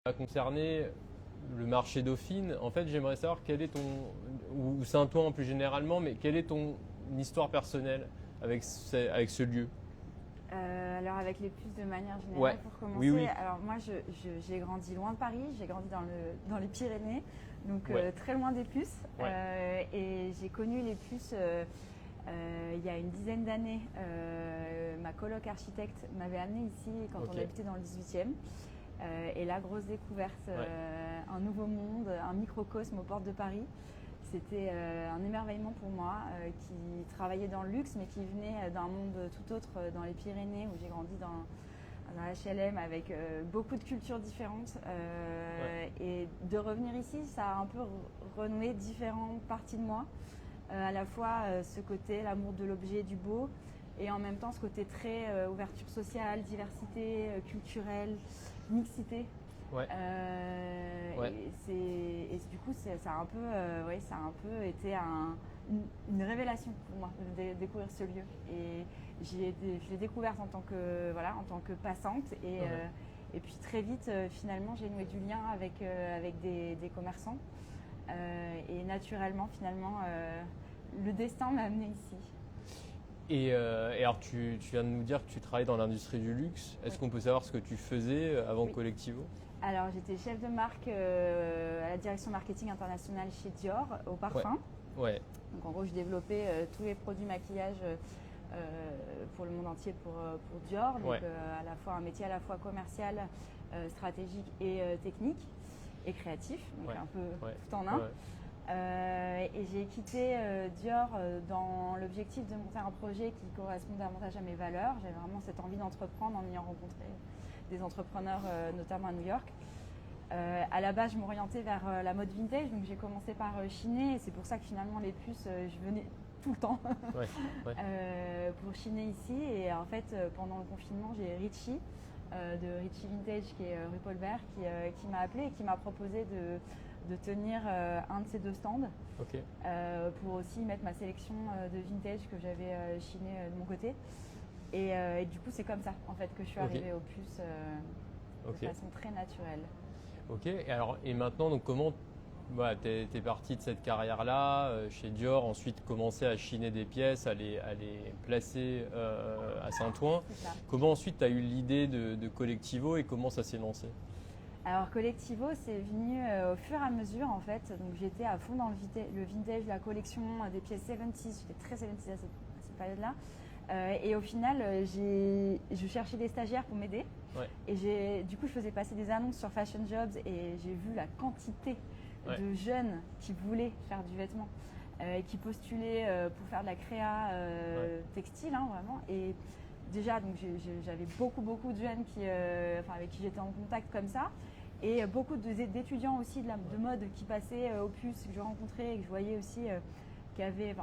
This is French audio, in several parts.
va concerner le marché Dauphine. En fait, j'aimerais savoir quel est ou Saint-Ouen plus généralement, mais quelle est ton histoire personnelle avec ce lieu? Alors avec les puces de manière générale, Ouais. pour commencer, Oui, oui. alors moi j'ai grandi loin de Paris, j'ai grandi dans les Pyrénées, donc Ouais. très loin des puces. Ouais. Et j'ai connu les puces il y a une dizaine d'années. Ma coloc architecte m'avait amené ici quand Ok. on habitait dans le 18e. Et là, grosse découverte, Ouais. un nouveau monde, un microcosme aux portes de Paris. C'était un émerveillement pour moi qui travaillait dans le luxe mais qui venait d'un monde tout autre dans les Pyrénées où j'ai grandi dans un HLM avec beaucoup de cultures différentes. Ouais. Et de revenir ici, ça a un peu renoué différentes parties de moi. À la fois ce côté, l'amour de l'objet, du beau, et en même temps ce côté très ouverture sociale, diversité culturelle, mixité. Ouais. Ouais. Et du coup, ça a un peu, ça a un peu été une révélation pour moi de découvrir ce lieu. Et je l'ai découverte en tant que passante. Et puis très vite, finalement, j'ai noué du lien avec des commerçants. Et naturellement, finalement, le destin m'a amenée ici. Et alors, tu viens de nous dire que tu travailles dans l'industrie du luxe. Est-ce Oui. qu'on peut savoir ce que tu faisais avant Oui. Collectivo? Alors, j'étais chef de marque à la direction marketing internationale chez Dior, au parfum. Ouais. Donc, en gros, je développais tous les produits maquillage pour le monde entier pour Dior. Donc, Ouais. à la fois un métier à la fois commercial, stratégique et technique et créatif. Donc, Ouais. un peu Ouais. tout en un. Ouais. Et j'ai quitté Dior dans l'objectif de monter un projet qui correspond davantage à mes valeurs. J'avais vraiment cette envie d'entreprendre en ayant rencontré des entrepreneurs, notamment à New York. À la base, je m'orientais vers la mode vintage, donc j'ai commencé par chiner. Et c'est pour ça que finalement, les puces, je venais tout le temps Ouais. Ouais. pour chiner ici. Et en fait, pendant le confinement, j'ai Richie de Richie Vintage, qui est rue Paul Bert, qui m'a appelé et qui m'a proposé de tenir un de ces deux stands Ok. pour aussi mettre ma sélection de vintage que j'avais chiné de mon côté. Et du coup, c'est comme ça en fait que je suis arrivée aux puces de façon très naturelle. Ok. Et maintenant, donc comment t'es parti de cette carrière-là chez Dior, ensuite commencer à chiner des pièces, à les placer à Saint-Ouen. C'est ça. Comment ensuite tu as eu l'idée de Collectivo et comment ça s'est lancé? Alors Collectivo, c'est venu au fur et à mesure en fait. Donc j'étais à fond dans le vintage, la collection des pièces 70s. J'étais très 70s à cette période-là. Et au final, je cherchais des stagiaires pour m'aider. Ouais. Et du coup, je faisais passer des annonces sur Fashion Jobs et j'ai vu la quantité de jeunes qui voulaient faire du vêtement et qui postulaient pour faire de la créa textile, hein, vraiment. Et déjà, donc j'avais beaucoup de jeunes avec qui j'étais en contact comme ça. Et beaucoup d'étudiants aussi de mode qui passaient aux puces, que je rencontrais et que je voyais aussi qui avaient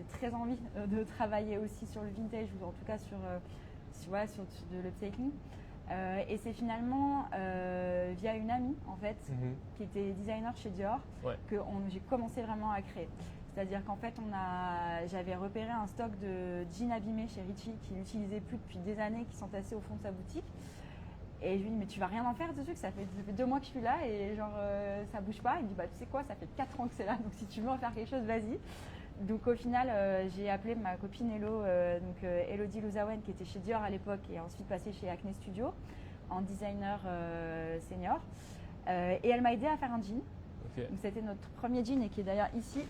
très envie de travailler aussi sur le vintage ou en tout cas sur de l'upcycling. Et c'est finalement via une amie en fait qui était designer chez Dior que j'ai commencé vraiment à créer. C'est-à-dire qu'en fait j'avais repéré un stock de jeans abîmés chez Richie qu'il n'utilisait plus depuis des années, qui sont tassés au fond de sa boutique. Et je lui dis mais tu vas rien en faire dessus, que ça fait 2 mois que je suis là et genre ça bouge pas. Il me dit bah tu sais quoi, ça fait 4 ans que c'est là, donc si tu veux en faire quelque chose, vas-y. Donc au final j'ai appelé ma copine Elodie Louzaouen qui était chez Dior à l'époque et ensuite passée chez Acne Studio en designer senior. Et elle m'a aidé à faire un jean. Okay. Donc c'était notre premier jean et qui est d'ailleurs ici.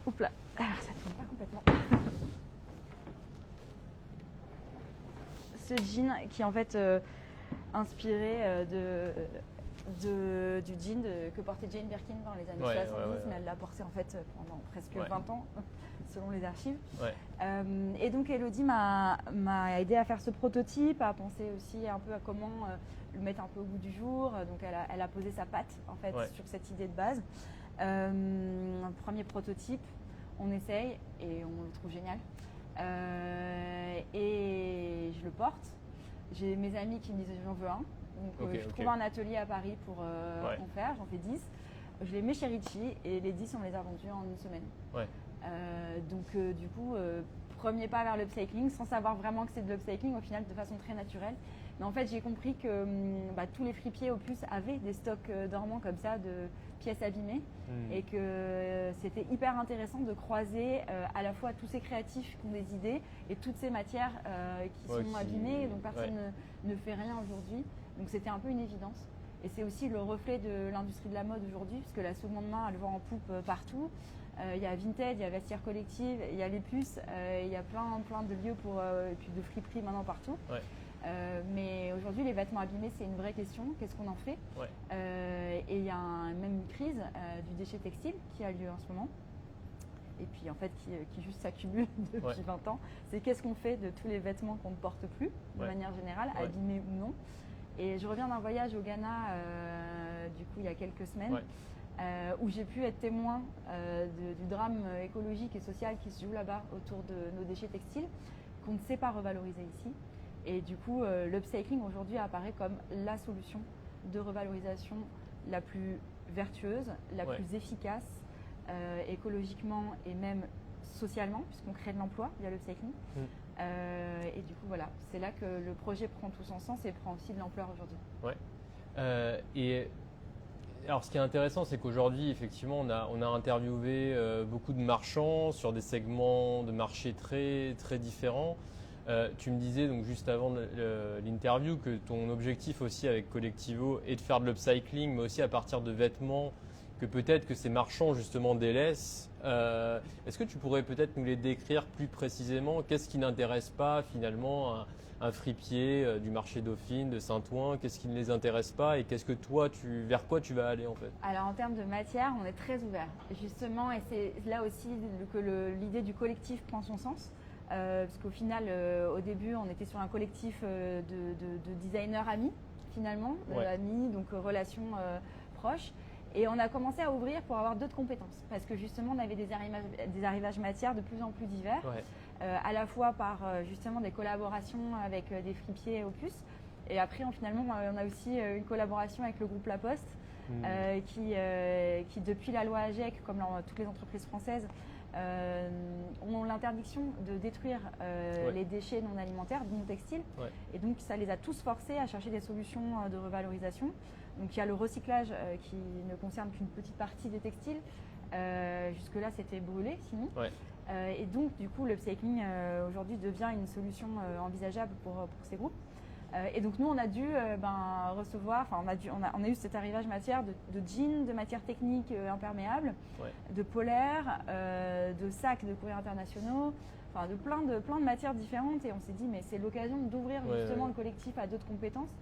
Oups là, alors ça ne tourne pas complètement. Ce jean qui est en fait inspiré du jean que portait Jane Birkin dans les années 70, mais elle l'a porté en fait pendant presque 20 ans, selon les archives. Et donc Elodie m'a aidé à faire ce prototype, à penser aussi un peu à comment le mettre un peu au goût du jour. Donc elle a posé sa patte en fait sur cette idée de base. Un premier prototype, on essaye et on le trouve génial. Et je le porte. J'ai mes amis qui me disent j'en veux un. Donc je trouve un atelier à Paris pour en faire. J'en fais 10. Je les mets chez Richie et les 10 on les a vendus en une semaine. Du coup, premier pas vers l'upcycling sans savoir vraiment que c'est de l'upcycling au final de façon très naturelle. Mais en fait, j'ai compris que tous les fripiers Opus avaient des stocks dormants comme ça de pièces abîmées et que c'était hyper intéressant de croiser à la fois tous ces créatifs qui ont des idées et toutes ces matières qui sont abîmées, donc personne ne fait rien aujourd'hui. Donc c'était un peu une évidence. Et c'est aussi le reflet de l'industrie de la mode aujourd'hui, puisque la seconde main, elle vend en poupe partout. Il y a Vinted, il y a Vestiaire Collective, il y a les puces, il y a plein de lieux et puis de friperies maintenant partout. Ouais. Mais aujourd'hui, les vêtements abîmés, c'est une vraie question. Qu'est-ce qu'on en fait? Et il y a même une crise du déchet textile qui a lieu en ce moment. Et puis en fait, qui juste s'accumule depuis 20 ans. C'est qu'est-ce qu'on fait de tous les vêtements qu'on ne porte plus, de manière générale, abîmés ou non. Et je reviens d'un voyage au Ghana, du coup, il y a quelques semaines, où j'ai pu être témoin du drame écologique et social qui se joue là-bas autour de nos déchets textiles, qu'on ne sait pas revaloriser ici. Et du coup, l'upcycling aujourd'hui apparaît comme la solution de revalorisation la plus vertueuse, la plus efficace, écologiquement et même socialement, puisqu'on crée de l'emploi via l'upcycling. Et du coup, voilà, c'est là que le projet prend tout son sens et prend aussi de l'ampleur aujourd'hui. Et alors, ce qui est intéressant, c'est qu'aujourd'hui, effectivement, on a interviewé beaucoup de marchands sur des segments de marché très, très différents. Tu me disais donc juste avant l'interview que ton objectif aussi avec Collectivo est de faire de l'upcycling, mais aussi à partir de vêtements que peut-être que ces marchands justement délaissent. Est-ce que tu pourrais peut-être nous les décrire plus précisément? Qu'est-ce qui n'intéresse pas finalement un fripier du marché Dauphine, de Saint-Ouen? Qu'est-ce qui ne les intéresse pas et qu'est-ce que toi, vers quoi tu vas aller en fait? Alors en termes de matière, on est très ouvert justement, et c'est là aussi que l'idée du collectif prend son sens. Parce qu'au final, au début, on était sur un collectif de designers amis, finalement, amis, donc relations proches. Et on a commencé à ouvrir pour avoir d'autres compétences, parce que justement, on avait des arrivages matières de plus en plus divers, à la fois par justement des collaborations avec des fripiers Opus. Et après, finalement, on a aussi une collaboration avec le groupe La Poste, qui, depuis la loi AGEC, comme dans toutes les entreprises françaises, ont l'interdiction de détruire les déchets non alimentaires, non textiles. Et donc, ça les a tous forcés à chercher des solutions de revalorisation. Donc, il y a le recyclage qui ne concerne qu'une petite partie des textiles. Jusque-là, c'était brûlé, sinon. Et donc, du coup, l'upcycling aujourd'hui devient une solution envisageable pour ces groupes. Et donc, nous, on a dû recevoir, on a eu cet arrivage matière de jeans, de matières techniques imperméables, de polaires, de sacs de courriers internationaux, de plein de matières différentes. Et on s'est dit, mais c'est l'occasion d'ouvrir justement le collectif à d'autres compétences,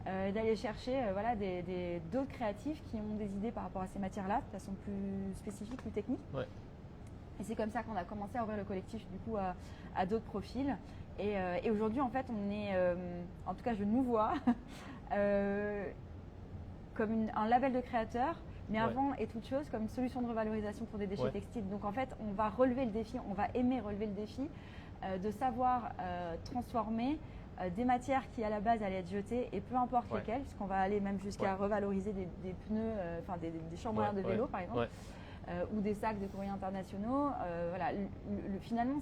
d'aller chercher d'autres créatifs qui ont des idées par rapport à ces matières-là, de façon plus spécifique, plus technique. Et c'est comme ça qu'on a commencé à ouvrir le collectif du coup à d'autres profils. Et aujourd'hui, en fait, on est, en tout cas, je nous vois comme un label de créateur, mais avant et toute chose, comme une solution de revalorisation pour des déchets textiles. Donc, en fait, on va relever le défi, on va aimer relever le défi de savoir transformer des matières qui, à la base, allaient être jetées, et peu importe lesquelles, puisqu'on va aller même jusqu'à revaloriser des pneus, des chambres à air de vélo, par exemple, ou des sacs de courriers internationaux. Voilà, finalement,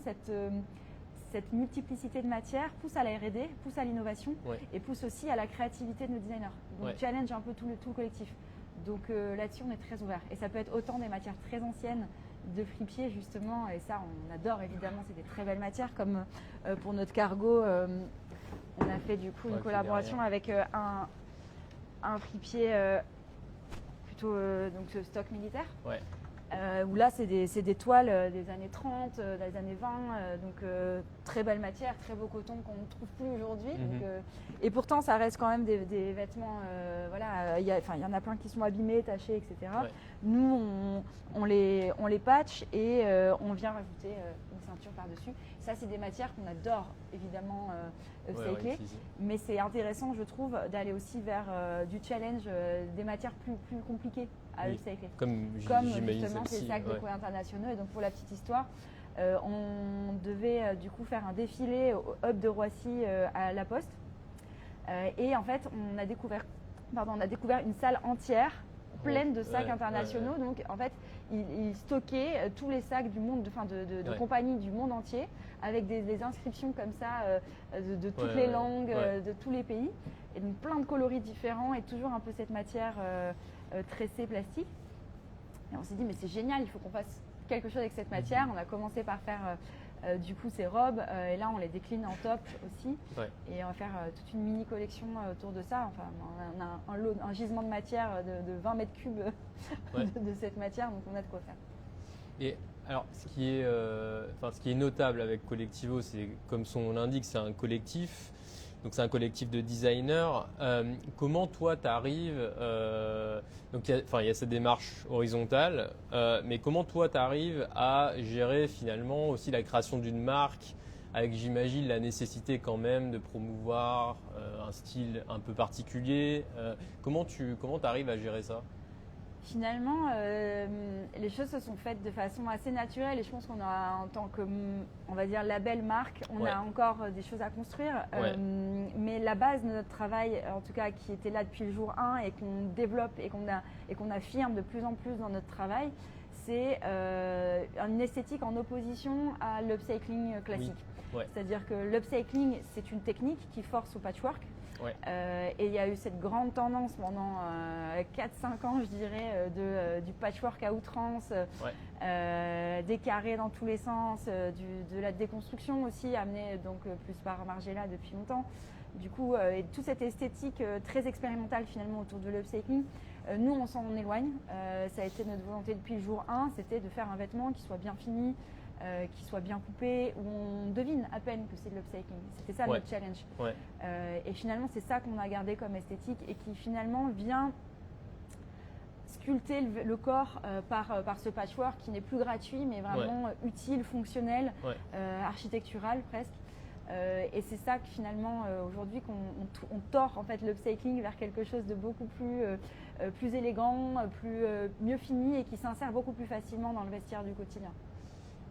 cette multiplicité de matières pousse à la R&D, pousse à l'innovation et pousse aussi à la créativité de nos designers. Donc challenge un peu tout le collectif. Donc là-dessus, on est très ouvert. Et ça peut être autant des matières très anciennes de fripiers justement, et ça on adore évidemment, c'est des très belles matières, comme pour notre cargo, on a fait du coup une collaboration avec un fripier plutôt donc stock militaire. Où là, c'est des toiles des années 30, des années 20, donc très belle matière, très beau coton qu'on ne trouve plus aujourd'hui. Et pourtant, ça reste quand même des vêtements, il y en a plein qui sont abîmés, tachés, etc. Nous, on les patch et on vient rajouter une ceinture par-dessus. Ça, c'est des matières qu'on adore, évidemment, upcycler. Mais c'est intéressant, je trouve, d'aller aussi vers du challenge, des matières plus compliquées à upcycler. Comme justement ces sacs de courriers internationaux. Et donc, pour la petite histoire, on devait du coup faire un défilé au hub de Roissy à La Poste. Et en fait, on a découvert une salle entière pleine de sacs internationaux. Donc en fait, ils stockaient tous les sacs du monde, de compagnies du monde entier, avec des inscriptions comme ça de toutes les langues, de tous les pays. Et donc plein de coloris différents et toujours un peu cette matière tressée plastique. Et on s'est dit, mais c'est génial, il faut qu'on fasse quelque chose avec cette matière. On a commencé par faire du coup ces robes et là on les décline en top aussi. Et on va faire toute une mini collection autour de ça. Enfin, on a un gisement de matière de 20 mètres cubes de cette matière, donc on a de quoi faire. Et alors, ce qui est notable avec Collectivo, c'est comme son nom l'indique, c'est un collectif. Donc c'est un collectif de designers. Comment toi tu arrives, donc il y a cette démarche horizontale, mais comment toi tu arrives à gérer finalement aussi la création d'une marque avec, j'imagine, la nécessité quand même de promouvoir un style un peu particulier. Comment tu arrives à gérer ça? Finalement, les choses se sont faites de façon assez naturelle et je pense qu'on a, en tant que, on va dire, label marque, on a encore des choses à construire. Mais la base de notre travail, en tout cas qui était là depuis le jour 1 et qu'on développe et qu'on affirme de plus en plus dans notre travail, c'est une esthétique en opposition à l'upcycling classique. C'est-à-dire que l'upcycling, c'est une technique qui force au patchwork. Et il y a eu cette grande tendance pendant 4-5 ans, je dirais, du patchwork à outrance, des carrés dans tous les sens, de la déconstruction aussi, amenée donc plus par Margiela depuis longtemps. Du coup, et toute cette esthétique très expérimentale finalement autour de l'upcycling, nous on s'en éloigne. Ça a été notre volonté depuis le jour 1, c'était de faire un vêtement qui soit bien fini, qui soit bien coupé, où on devine à peine que c'est de l'upcycling. C'était ça notre challenge. Et finalement, c'est ça qu'on a gardé comme esthétique et qui finalement vient sculpter le corps par ce patchwork qui n'est plus gratuit, mais vraiment utile, fonctionnel, architectural presque. Et c'est ça que finalement, aujourd'hui, qu'on tord en fait l'upcycling vers quelque chose de beaucoup plus élégant, mieux fini et qui s'insère beaucoup plus facilement dans le vestiaire du quotidien.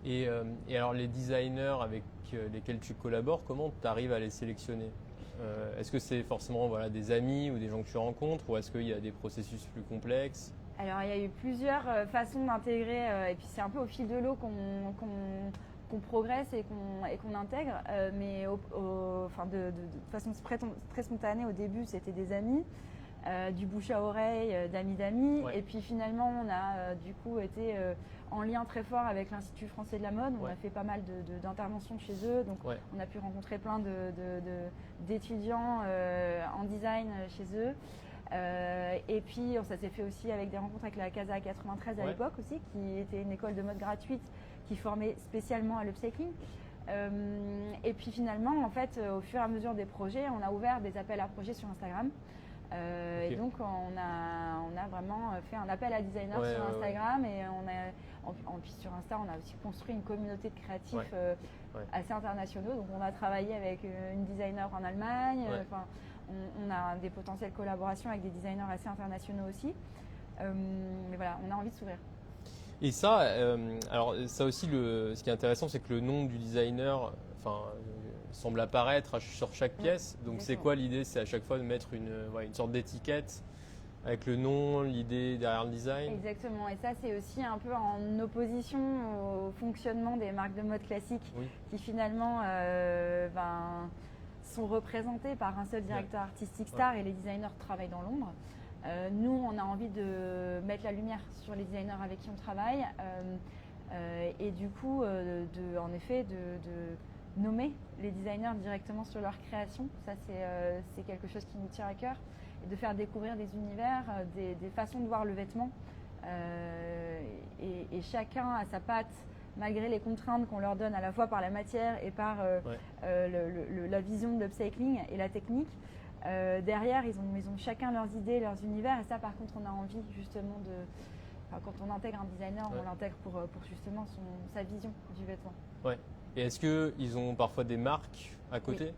Et alors les designers avec lesquels tu collabores, comment tu arrives à les sélectionner? Est-ce que c'est forcément des amis ou des gens que tu rencontres ou est-ce qu'il y a des processus plus complexes? Alors il y a eu plusieurs façons d'intégrer et puis c'est un peu au fil de l'eau qu'on progresse et qu'on intègre, mais de façon très spontanée au début c'était des amis. Du bouche à oreille, d'amis d'amis. Et puis finalement, on a du coup été en lien très fort avec l'Institut français de la mode. On a fait pas mal d'interventions chez eux. Donc on a pu rencontrer plein d'étudiants en design chez eux. Et puis ça s'est fait aussi avec des rencontres avec la Casa 93 à l'époque aussi, qui était une école de mode gratuite qui formait spécialement à l'upcycling. Et puis finalement, en fait, au fur et à mesure des projets, on a ouvert des appels à projets sur Instagram. Et donc on a vraiment fait un appel à designers sur Instagram et puis sur Insta on a aussi construit une communauté de créatifs assez internationaux. Donc on a travaillé avec une designer en Allemagne, on a des potentielles collaborations avec des designers assez internationaux aussi. Mais voilà, on a envie de s'ouvrir. Et ça, alors ça aussi, ce qui est intéressant, c'est que le nom du designer, semble apparaître sur chaque pièce. Donc c'est quoi l'idée? C'est à chaque fois de mettre une sorte d'étiquette avec le nom, l'idée derrière le design? Exactement. Et ça, c'est aussi un peu en opposition au fonctionnement des marques de mode classiques qui finalement sont représentées par un seul directeur artistique star et les designers travaillent dans l'ombre. Nous, on a envie de mettre la lumière sur les designers avec qui on travaille et du coup, en effet, de nommer les designers directement sur leur création. Ça, c'est quelque chose qui nous tient à cœur. Et de faire découvrir des univers, des façons de voir le vêtement. Et chacun a sa patte, malgré les contraintes qu'on leur donne à la fois par la matière et par la vision de l'upcycling et la technique. Derrière, ils ont chacun leurs idées, leurs univers. Et ça, par contre, on a envie justement quand on intègre un designer, on l'intègre pour justement sa vision du vêtement. Et est-ce qu'ils ont parfois des marques à côté?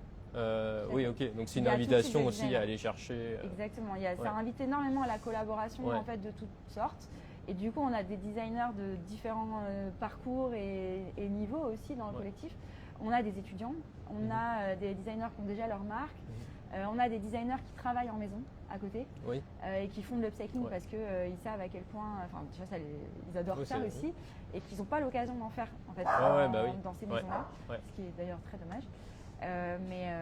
Oui, ok. Donc c'est une invitation aussi à aller chercher. Exactement. Ça invite énormément à la collaboration en fait de toutes sortes. Et du coup, on a des designers de différents parcours et niveaux aussi dans le collectif. On a des étudiants, on a des designers qui ont déjà leur marque, on a des designers qui travaillent en maison. à côté Oui. et qui font de l'upcycling parce qu'ils savent à quel point, enfin déjà ils adorent ça aussi et qu'ils n'ont pas l'occasion d'en faire en fait dans ces maisons-là, ce qui est d'ailleurs très dommage. Mais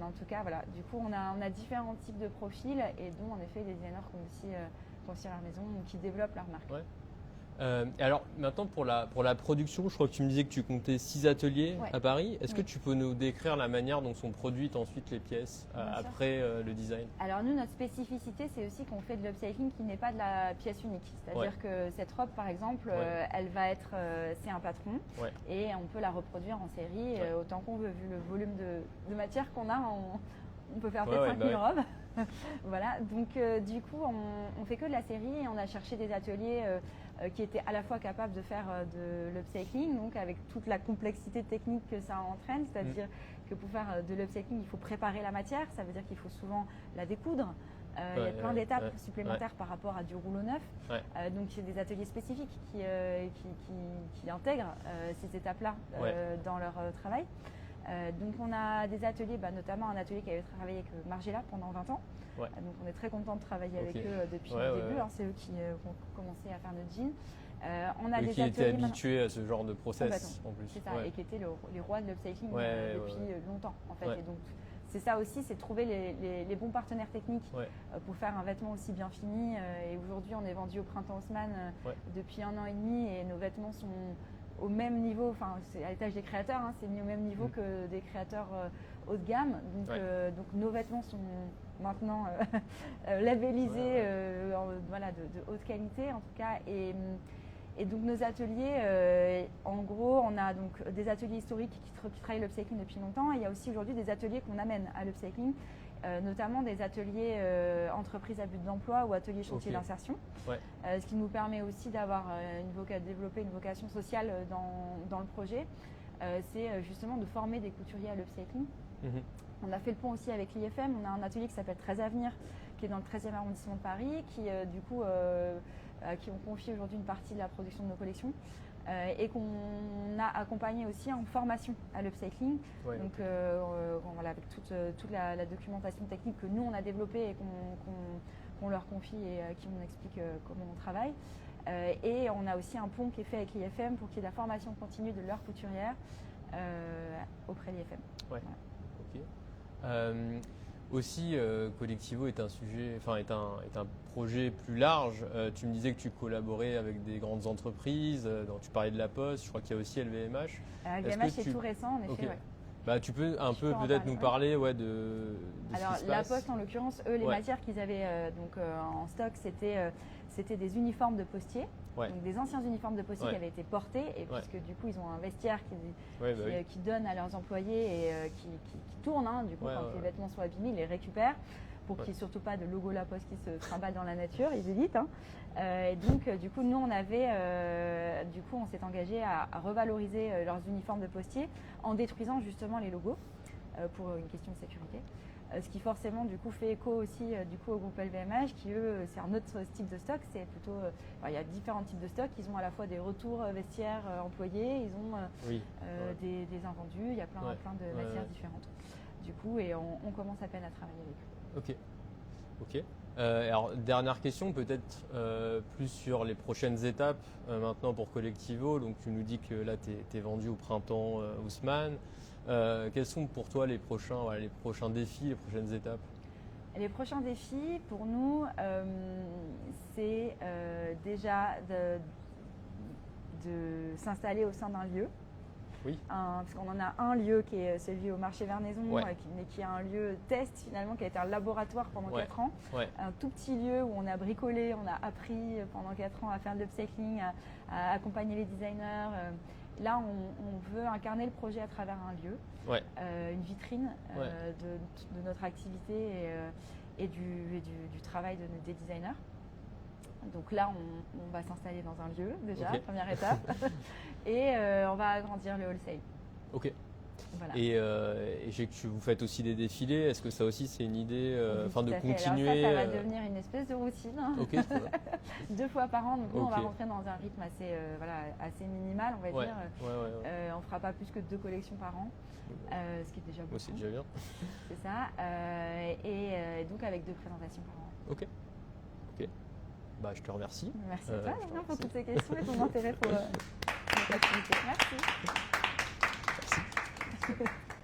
en tout cas, voilà. Du coup, on a différents types de profils et dont en effet des designers qui ont aussi leur maison ou qui développent leur marque. Ouais. Alors maintenant pour la production, je crois que tu me disais que tu comptais 6 ateliers à Paris. Est-ce que tu peux nous décrire la manière dont sont produites ensuite les pièces après le design? Alors nous, notre spécificité, c'est aussi qu'on fait de l'upcycling qui n'est pas de la pièce unique. C'est-à-dire que cette robe, par exemple, elle va être, c'est un patron et on peut la reproduire en série autant qu'on veut. Vu le volume de matière qu'on a, on peut faire peut-être 5000 robes. Voilà, donc du coup, on fait que de la série et on a cherché des ateliers qui étaient à la fois capables de faire de l'upcycling, donc avec toute la complexité technique que ça entraîne, c'est-à-dire que pour faire de l'upcycling, il faut préparer la matière, ça veut dire qu'il faut souvent la découdre. Il y a plein d'étapes supplémentaires par rapport à du rouleau neuf. Donc, il y a des ateliers spécifiques qui intègrent ces étapes-là dans leur travail. Donc on a des ateliers, notamment un atelier qui avait travaillé avec Margiela pendant 20 ans. Donc on est très content de travailler avec eux depuis le début. C'est eux qui ont commencé à faire notre jean. On a des qui étaient habitués à ce genre de process en plus. C'est ça, et qui étaient les rois de l'upcycling depuis longtemps en fait. Et donc c'est ça aussi, c'est de trouver les bons partenaires techniques pour faire un vêtement aussi bien fini. Et aujourd'hui on est vendu au Printemps Haussmann depuis 1 an et demi et nos vêtements sont au même niveau, enfin c'est à l'étage des créateurs, c'est mis au même niveau que des créateurs haut de gamme. Donc nos vêtements sont maintenant labellisés de haute qualité en tout cas. Et donc nos ateliers, en gros, on a donc des ateliers historiques qui travaillent l'upcycling depuis longtemps. Et il y a aussi aujourd'hui des ateliers qu'on amène à l'upcycling, notamment des ateliers entreprises à but d'emploi ou ateliers chantier d'insertion. Ce qui nous permet aussi d'avoir développer une vocation sociale dans le projet. C'est justement de former des couturiers à l'upcycling. On a fait le pont aussi avec l'IFM. On a un atelier qui s'appelle 13 Avenir, qui est dans le 13e arrondissement de Paris, qui ont confié aujourd'hui une partie de la production de nos collections et qu'on a accompagné aussi en formation à l'upcycling. Donc avec toute la documentation technique que nous on a développée et qu'on leur confie et à qui on explique comment on travaille. Et on a aussi un pont qui est fait avec l'IFM pour qu'il y ait de la formation continue de leurs couturières auprès de l'IFM. Aussi, Collectivo est un sujet, est un projet plus large. Tu me disais que tu collaborais avec des grandes entreprises, tu parlais de La Poste, je crois qu'il y a aussi LVMH. LVMH c'est tout récent, en effet. Tu peux peut-être nous parler de alors, ce qui se La passe. Poste, en l'occurrence, eux, les matières qu'ils avaient en stock, c'était des uniformes de postiers. Donc des anciens uniformes de postiers qui avaient été portés et puisque du coup ils ont un vestiaire qui donne à leurs employés et qui tourne, du coup quand les vêtements sont abîmés, ils les récupèrent pour qu'il n'y ait surtout pas de logo La Poste qui se trimballe dans la nature, ils évitent. Et donc du coup nous on s'est engagé à revaloriser leurs uniformes de postiers en détruisant justement les logos pour une question de sécurité. Ce qui forcément du coup fait écho aussi au groupe LVMH qui eux c'est un autre type de stock, c'est plutôt il y a différents types de stocks, ils ont à la fois des retours vestiaires employés, ils ont des invendus, il y a plein de matières différentes du coup et on commence à peine à travailler avec eux. Ok. Alors dernière question peut-être plus sur les prochaines étapes maintenant pour Collectivo, donc tu nous dis que là tu es vendu au Printemps Haussmann. Quels sont pour toi les prochains défis, les prochaines étapes? Les prochains défis pour nous, c'est déjà de s'installer au sein d'un lieu. Parce qu'on en a un lieu qui est celui au marché Vernaison, mais qui est un lieu test finalement, qui a été un laboratoire pendant 4 ans. Un tout petit lieu où on a bricolé, on a appris pendant 4 ans à faire de l'upcycling, à accompagner les designers. Là, on veut incarner le projet à travers un lieu, une vitrine de notre activité et du travail des designers. Donc là, on va s'installer dans un lieu déjà, première étape, et on va agrandir le wholesale. Ok. Voilà. Et je sais que vous faites aussi des défilés. Est-ce que ça aussi c'est une idée Oui, de tout à fait. continuer Alors ça va devenir une espèce de routine. Ok, très bien. 2 fois par an, donc nous, on va Ok. rentrer dans un rythme assez minimal, on va Ouais. dire. On fera pas plus que 2 collections par an, ce qui est déjà beaucoup. Moi, c'est déjà bien. C'est ça. Et donc avec 2 présentations par an. Ok. Bah, je te remercie. Merci à toi, je te Damien, pour remercie. toutes ces questions et ton intérêt pour notre activité. Merci. Merci.